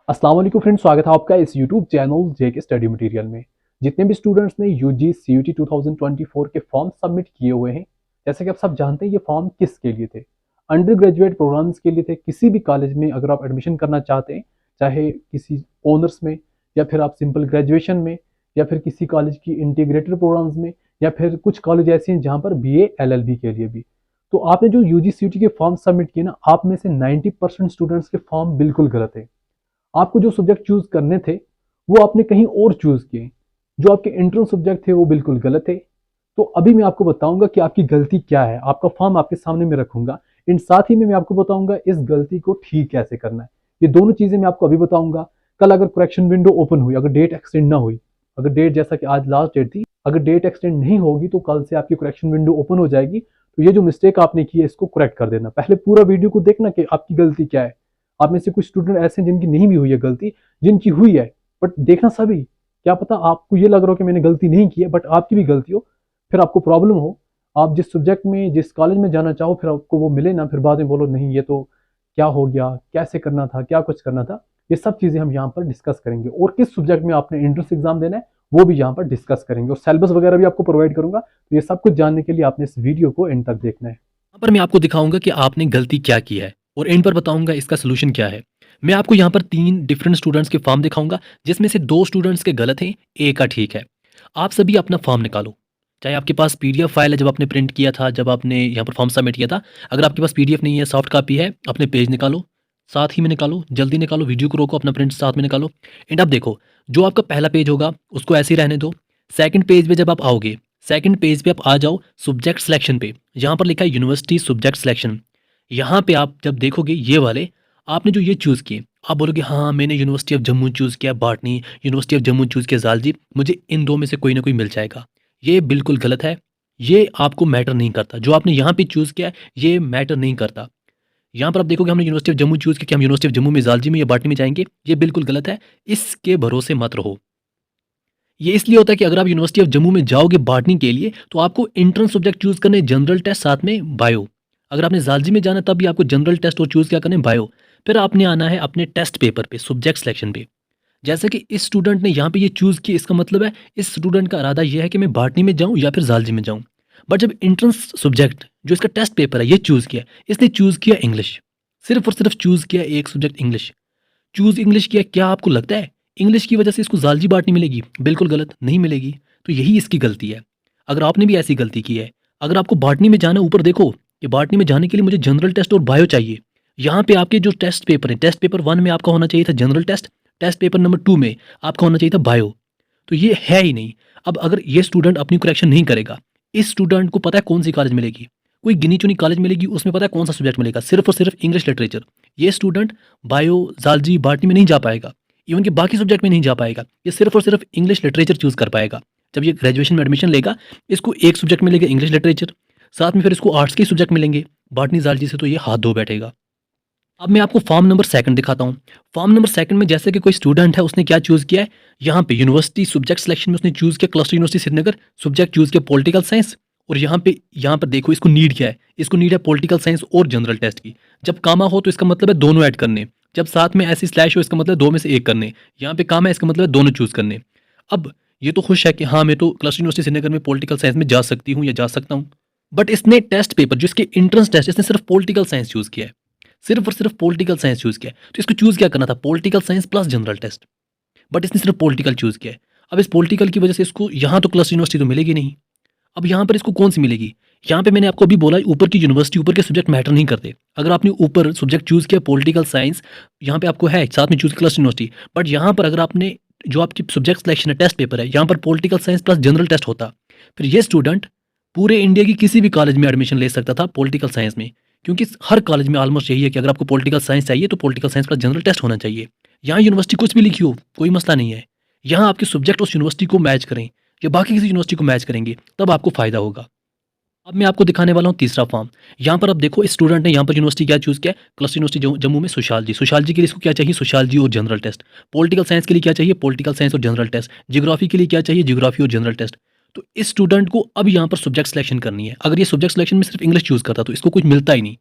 अस्सलाम वालेकुम फ्रेंड्स, स्वागत है आपका इस यूट्यूब चैनल जेके स्टडी मटेरियल में। जितने भी स्टूडेंट्स ने यूजी सीयूटी 2024 के फॉर्म सबमिट किए हुए हैं, जैसे कि आप सब जानते हैं ये फॉर्म किसके लिए थे। अंडर ग्रेजुएट प्रोग्राम्स के लिए थे। किसी भी कॉलेज में अगर आप एडमिशन करना चाहते हैं, चाहे किसी ऑनर्स में या फिर आप सिंपल ग्रेजुएशन में या फिर किसी कॉलेज की इंटीग्रेटेड प्रोग्राम्स में या फिर कुछ कॉलेज ऐसे हैं जहाँ पर BA LLB के लिए भी। तो आपने जो यूजी सीयूटी के फॉर्म सबमिट किए ना, आप में से 90% स्टूडेंट्स के फॉर्म बिल्कुल गलत है। आपको जो सब्जेक्ट चूज करने थे वो आपने कहीं और चूज किए। जो आपके इंट्रेंस सब्जेक्ट थे वो बिल्कुल गलत थे। तो अभी मैं आपको बताऊंगा कि आपकी गलती क्या है। आपका फॉर्म आपके सामने में रखूंगा, इन साथ ही में मैं आपको बताऊंगा इस गलती को ठीक कैसे करना है। ये दोनों चीजें मैं आपको अभी बताऊंगा। कल अगर करेक्शन विंडो ओपन हुई, अगर डेट एक्सटेंड ना हुई, अगर डेट जैसा कि आज लास्ट डेट थी, अगर डेट एक्सटेंड नहीं होगी तो कल से आपकी करेक्शन विंडो ओपन हो जाएगी। तो ये जो मिस्टेक आपने की है इसको करेक्ट कर देना। पहले पूरा वीडियो को देखना कि आपकी गलती क्या है। आप में से कुछ स्टूडेंट ऐसे हैं जिनकी नहीं भी हुई है गलती, जिनकी हुई है, बट देखना सभी। क्या पता आपको ये लग रहा हो कि मैंने गलती नहीं की है, बट आपकी भी गलती हो, फिर आपको प्रॉब्लम हो। आप जिस सब्जेक्ट में जिस कॉलेज में जाना चाहो फिर आपको वो मिले ना, फिर बाद में बोलो नहीं ये तो क्या हो गया, कैसे करना था, क्या कुछ करना था। ये सब चीज़ें हम यहाँ पर डिस्कस करेंगे और किस सब्जेक्ट में आपने एंट्रेंस एग्जाम देना है वो भी यहाँ पर डिस्कस करेंगे और सिलेबस वगैरह भी आपको प्रोवाइड करूंगा। तो ये सब कुछ जानने के लिए आपने इस वीडियो को एंड तक देखना है। यहाँ पर मैं आपको दिखाऊंगा कि आपने गलती क्या की है और एंड पर बताऊंगा इसका सोल्यूशन क्या है। मैं आपको यहाँ पर 3 डिफरेंट स्टूडेंट्स के फॉर्म दिखाऊंगा, जिसमें से 2 स्टूडेंट्स के गलत हैं, एक का ठीक है। आप सभी अपना फॉर्म निकालो। चाहे आपके पास पीडीएफ फाइल है, जब आपने प्रिंट किया था, जब आपने यहाँ पर फॉर्म सबमिट किया था। अगर आपके पास पीडीएफ नहीं है, सॉफ्ट कॉपी है, अपने पेज निकालो, साथ ही में निकालो, जल्दी निकालो, वीडियो को रोको, अपना प्रिंट साथ में निकालो। एंड अब देखो, जो आपका पहला पेज होगा उसको ऐसे ही रहने दो। सेकंड पेज पे जब आप आओगे, सेकंड पेज पे आप आ जाओ सब्जेक्ट सिलेक्शन पे। यहाँ पर लिखा है यूनिवर्सिटी सब्जेक्ट सिलेक्शन। यहाँ पे आप जब देखोगे ये वाले, आपने जो ये चूज़ किए, आप बोलोगे हाँ मैंने यूनिवर्सिटी ऑफ जम्मू चूज़ किया botany, university of Jammu choose किया ज़ालजी, मुझे इन दो में से कोई ना कोई मिल जाएगा। ये बिल्कुल गलत है। ये आपको मैटर नहीं करता। जो आपने यहाँ पे चूज़ किया है ये मैटर नहीं करता। यहाँ पर आप देखोगे हमने यूनिवर्सिटी ऑफ जम्मू चूज़ किया कि हम यूनिवर्सिटी ऑफ जम्मू में ज़ालजी में या बॉटनी में जाएंगे, ये बिल्कुल गलत है। इसके भरोसे मत रहो। ये इसलिए होता है कि अगर आप यूनिवर्सिटी ऑफ जम्मू में जाओगे बॉटनी के लिए तो आपको एंट्रेंस सब्जेक्ट चूज करने, जनरल टेस्ट साथ में बायो। अगर आपने जालजी में जाना तब भी आपको जनरल टेस्ट और चूज क्या करने, बायो। फिर आपने आना है अपने टेस्ट पेपर पे, सब्जेक्ट सिलेक्शन पे। जैसे कि इस स्टूडेंट ने यहाँ पे ये चूज किया, इसका मतलब है इस स्टूडेंट का इरादा ये है कि मैं बॉटनी में जाऊँ या फिर जालजी में जाऊँ। बट जब एंट्रेंस सब्जेक्ट जो इसका टेस्ट पेपर है ये चूज किया, इसने चूज किया इंग्लिश। सिर्फ और सिर्फ चूज किया एक सब्जेक्ट इंग्लिश। चूज़ इंग्लिश किया, क्या आपको लगता है इंग्लिश की वजह से इसको ज़ालजी बाँटनी मिलेगी? बिल्कुल गलत, नहीं मिलेगी। तो यही इसकी गलती है। अगर आपने भी ऐसी गलती की है, अगर आपको बॉटनी में जाना है, ऊपर देखो कि बॉटनी में जाने के लिए मुझे जनरल टेस्ट और बायो चाहिए। यहाँ पे आपके जो टेस्ट पेपर हैं, टेस्ट पेपर 1 में आपका होना चाहिए था general test, test paper number 2 में आपका होना चाहिए था बायो। तो ये है ही नहीं। अब अगर ये स्टूडेंट अपनी करेक्शन नहीं करेगा, इस स्टूडेंट को पता है कौन सी कॉलेज मिलेगी? कोई गिनी-चुनी कॉलेज मिलेगी, उसमें पता है कौन सा सब्जेक्ट मिलेगा? सिर्फ और सिर्फ इंग्लिश लिटरेचर। ये स्टूडेंट बायो, ज़ालजी, बॉटनी में नहीं जा पाएगा। इवन कि बाकी सब्जेक्ट में नहीं जा पाएगा। ये सिर्फ और सिर्फ इंग्लिश लिटरेचर चूज़ कर पाएगा। जब ये ग्रेजुएशन में एडमिशन लेगा, इसको एक सब्जेक्ट मिलेगा इंग्लिश लिटरेचर, साथ में फिर इसको आर्ट्स के सब्जेक्ट मिलेंगे। बॉटनी, ज़ालजी से तो ये हाथ धो बैठेगा। अब मैं आपको फॉर्म नंबर 2 दिखाता हूँ। फॉर्म नंबर 2 में जैसे कि कोई स्टूडेंट है, उसने क्या चूज़ किया है, यहाँ पे यूनिवर्सिटी सब्जेक्ट सिलेक्शन में उसने चूज़ किया cluster university Srinagar, subject choose किया पॉलिटिकल साइंस। और यहाँ पर देखो इसको नीड क्या है, इसको नीड है पॉलिटिकल साइंस और जनरल टेस्ट की। जब कामा हो तो इसका मतलब है दोनों ऐड करने, जब साथ में ऐसी स्लैश हो इसका मतलब दो में से एक करने। यहाँ पे कामा है, इसका मतलब है दोनों चूज़ करने। अब ये तो खुश है कि हाँ मैं तो क्लस्टर यूनिवर्सिटी श्रीनगर में पॉलिटिकल साइंस में जा सकती हूँ या जा सकता हूँ। बट इसने टेस्ट पेपर जो इसके इंट्रेंस टेस्ट, इसने सिर्फ पॉलिटिकल साइंस चूज़ किया है। सिर्फ और सिर्फ पॉलिटिकल साइंस चूज़ किया है। तो इसको चूज़ क्या करना था, political science plus general test. But इसने सिर्फ पॉलिटिकल चूज़ किया है। अब इस पॉलिटिकल की वजह से इसको यहाँ तो क्लस्टर यूनिवर्सिटी तो मिलेगी नहीं। अब यहाँ पर इसको कौन सी मिलेगी? यहाँ पे मैंने आपको अभी बोला ऊपर की यूनिवर्सिटी, ऊपर के सब्जेक्ट मैटर नहीं करते। अगर आपने ऊपर सब्जेक्ट चूज़ किया पॉलिटिकल साइंस, यहाँ पे आपको है साथ में चूज़ क्लस्टर यूनिवर्सिटी। बट यहाँ पर अगर आपने जो आपकी सब्जेक्ट सिलेक्शन है, टेस्ट पेपर है, यहाँ पर political science plus general test होता, फिर ये स्टूडेंट पूरे इंडिया की किसी भी कॉलेज में एडमिशन ले सकता था पॉलिटिकल साइंस में। क्योंकि हर कॉलेज में ऑलमोस्ट यही है कि अगर आपको पॉलिटिकल साइंस चाहिए तो political science plus general test होना चाहिए। यहाँ यूनिवर्सिटी कुछ भी लिखी हो, कोई मसला नहीं है। यहाँ आपके सब्जेक्ट उस यूनिवर्सिटी को मैच करें या बाकी किसी यूनिवर्सिटी को मैच करेंगे, तब आपको फ़ायदा होगा। अब मैं आपको दिखाने वाला हूँ तीसरा फॉर्म। यहाँ पर अब देखो इस स्टूडेंट ने यहाँ पर यूनिवर्सिटी क्या चूज़ किया है, क्लस्टर यूनिवर्सिटी जम्मू में सोशियोलॉजी। सोशियोलॉजी के लिए इसको क्या चाहिए, सोशियोलॉजी और जनरल टेस्ट। पॉलिटिकल साइंस के लिए क्या चाहिए, पॉलिटिकल साइंस और जनरल टेस्ट। ज्योग्राफी के लिए क्या चाहिए, ज्योग्राफी और जनरल टेस्ट। तो इस स्टूडेंट को अब यहाँ पर सब्जेक्ट सिलेक्शन करनी है। अगर ये सब्जेक्ट सिलेक्शन में सिर्फ इंग्लिश चूज़ करता तो इसको कुछ मिलता ही नहीं।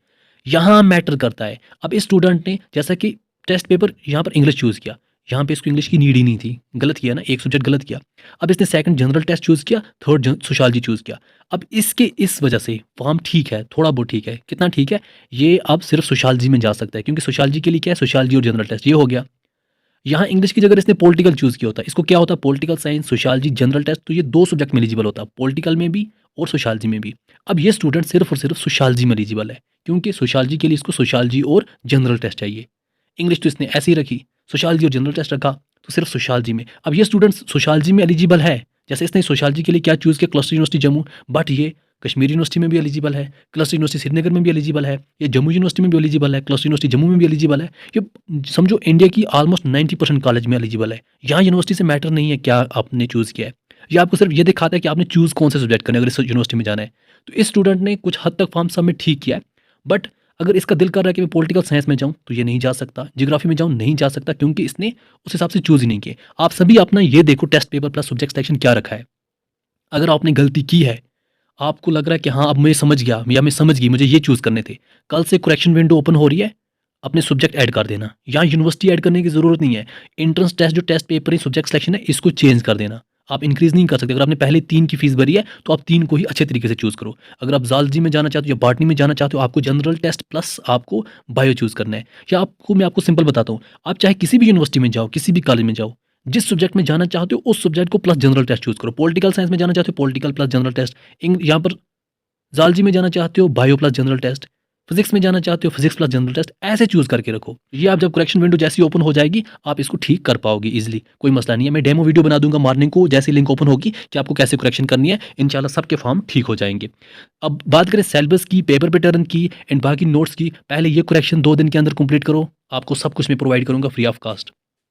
यहाँ मैटर करता है। अब इस स्टूडेंट ने जैसा कि टेस्ट पेपर यहाँ पर इंग्लिश चूज़ किया, यहाँ पे इसको इंग्लिश की नीड ही नहीं थी, गलत किया ना, एक सब्जेक्ट गलत किया। अब इसने सेकंड जनरल टेस्ट चूज़ किया, थर्ड सोशियोलॉजी चूज़ किया। अब इसके इस वजह से फॉर्म ठीक है, थोड़ा बहुत ठीक है, कितना ठीक है, ये अब सिर्फ सोशियोलॉजी में जा सकता है, क्योंकि सोशियोलॉजी के लिए क्या है, सोशियोलॉजी और जनरल टेस्ट, ये हो गया। यहाँ इंग्लिश की जगह इसने पॉलिटिकल चूज़ किया होता, इसको क्या होता, political science, sociology, general test, तो ये 2 सब्जेक्ट में एलिजिबल होता, पॉलिटिकल में भी और सोशियोलॉजी में भी। अब ये स्टूडेंट सिर्फ और सिर्फ सोशियोलॉजी में एलिजिबल है, क्योंकि सोशियोलॉजी के लिए इसको सोशियोलॉजी और जनरल टेस्ट चाहिए। इंग्लिश तो इसने ऐसे ही रखी, सोशियोलॉजी और जनरल टेस्ट रखा, तो सिर्फ सोशियोलॉजी में। अब ये स्टूडेंट सोशियोलॉजी में एलिजिबल है, जैसे इसने सोशियोलॉजी के लिए क्या चूज़ किया, क्लस्टर यूनिवर्सिटी जम्मू, बट ये कश्मीर यूनिवर्सिटी में भी एलिजिबल है, क्लस्टर यूनिवर्सिटी श्रीनगर में भी एलिजिबल है, ये जम्मू यूनिवर्सिटी में भी एलिजिबल है, क्लस्टर यूनिवर्सिटी जम्मू में भी एलिजिबल है। ये समझो इंडिया की ऑलमोस्ट 90% कॉलेज में एलिजिबल है। यहाँ यूनिवर्सिटी से मैटर नहीं है क्या आपने चूज़ किया है, ये आपको सिर्फ ये दिखाता है कि आपने चूज़ कौन से सब्जेक्ट करने, अगर इस यूनिवर्सिटी में जाना है। तो इस स्टूडेंट ने कुछ हद तक फॉर्म सबमिट ठीक किया है, बट अगर इसका दिल कर रहा है कि मैं पॉलिटिकल साइंस में जाऊँ, तो ये नहीं जा सकता, ज्योग्राफी में जाऊँ, नहीं जा सकता, क्योंकि इसने उस हिसाब से चूज़ ही नहीं किए। आप सभी अपना ये देखो test paper plus subject selection क्या रखा है। अगर आपने गलती की है, आपको लग रहा है कि हाँ, अब मैं समझ गया या मैं समझ गई, मुझे ये चूज़ करने थे, कल से करेक्शन विंडो ओपन हो रही है, अपने सब्जेक्ट ऐड कर देना। यहाँ यूनिवर्सिटी ऐड करने की ज़रूरत नहीं है। एंट्रेंस टेस्ट जो टेस्ट पेपर है, सब्जेक्ट सिलेक्शन है, इसको चेंज कर देना। आप इंक्रीज़ नहीं कर सकते। अगर आपने पहले 3 की फीस भरी है, तो आप 3 को ही अच्छे तरीके से चूज़ करो। अगर आप ज़ूलॉजी में जाना चाहते हो या बॉटनी में जाना चाहते हो, आपको जनरल टेस्ट प्लस आपको बायो चूज़ करना है। या मैं आपको सिंपल बताता हूँ, आप चाहे किसी भी यूनिवर्सिटी में जाओ, किसी भी कॉलेज में जाओ, जिस सब्जेक्ट में जाना चाहते हो, उस सब्जेक्ट को प्लस जनरल टेस्ट चूज़ करो। पॉलिटिकल साइंस में जाना चाहते हो, पॉलिटिकल प्लस जनरल टेस्ट। यहाँ पर ज़ूलॉजी में जाना चाहते हो, bio plus general test. Physics में जाना चाहते हो, फिजिक्स प्लस जनरल टेस्ट, ऐसे चूज़ करके रखो। ये आप जब करेक्शन विंडो जैसी ओपन हो जाएगी, आप इसको ठीक कर पाओगे ईज़िली, कोई मसला नहीं है। मैं डेमो वीडियो बना दूँगा मॉर्निंग को, जैसे लिंक ओपन होगी कि आपको कैसे करेक्शन करनी है, इंशाल्लाह सबके फॉर्म ठीक हो जाएँगे। अब बात करें सिलेबस की, पेपर पैटर्न की एंड बाकी नोट्स की, पहले ये करेक्शन 2 दिन के अंदर कंप्लीट करो, आपको सब कुछ मैं प्रोवाइड करूँगा फ्री ऑफ कॉस्ट।